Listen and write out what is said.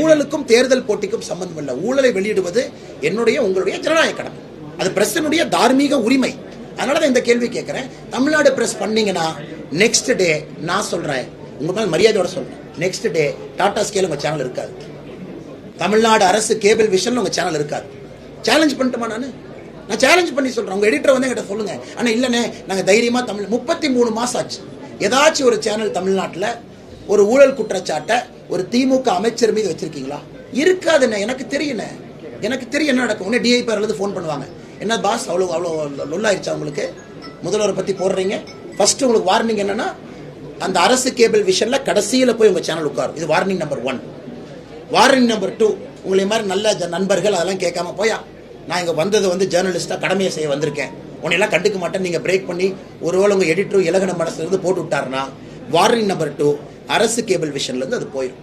ஊழலுக்கும் தேர்தல் போட்டிக்கும் சம்பந்தம் இல்லை. ஊழலை வெளியிடுவது என்னுடைய உங்களுடைய ஜனநாயக கடமை, அது பிரஸ்னுடைய தார்மீக உரிமை. அதனால தான் இந்த கேள்வி கேட்கிறேன். தமிழ்நாடு பிரஸ் பண்ணீங்கன்னா நெக்ஸ்ட் டே நான் சொல்றேன், உங்க மேல மரியாதையோட சொல்றேன், நெக்ஸ்ட் டே டாடா ஸ்கேல் உங்க சேனல் இருக்காது, தமிழ்நாடு அரசு கேபிள் விஷன் உங்க சேனல் இருக்காது. சேலஞ்ச் பண்ணிட்டுமா? நான் சேலஞ்ச் பண்ணி சொல்றேன். உங்க எடிட்டர் வந்து என்கிட்ட சொல்லுங்க. ஆனா இல்லனே, நாங்க தைரியமா தமிழ் 33 மாசம் ஆச்சு. ஏதாச்சும் ஒரு சேனல் தமிழ்நாட்டில் ஒரு ஊழல் குற்றச்சாட்டை ஒரு திமுக அமைச்சர் மீது வச்சிருக்கீங்களா? இருக்காதுண்ணே. எனக்கு தெரியும் என்ன நடக்கும். உடனே டிஐபிஆர்லேருந்து ஃபோன் பண்ணுவாங்க, என்ன பாஸ் அவ்வளோ லொல்லாயிருச்சா உங்களுக்கு, முதல்வரை பற்றி போடுறீங்க. ஃபர்ஸ்ட் உங்களுக்கு வார்னிங் என்னன்னா, அந்த அரசு கேபிள் விஷன்ல கடைசியில் போய் உங்கள் சேனல் உட்காரும். இது வார்னிங் நம்பர் 1. வார்னிங் நம்பர் 2, உங்களை மாதிரி நல்ல நண்பர்கள் அதெல்லாம் கேட்காம போயா, நான் இங்கே வந்தது வந்து ஜேர்னலிஸ்டாக கடமையை செய்ய வந்திருக்கேன், உன்னையெல்லாம் கண்டுக்க மாட்டேன், நீங்கள் பிரேக் பண்ணி ஒருவேளை உங்கள் எடிட்டரும் இலகன மனசுலேருந்து போட்டு விட்டாருன்னா வார்னிங் நம்பர் 2 அரசு கேபிள் விஷன்லேருந்து அது போயிடும்.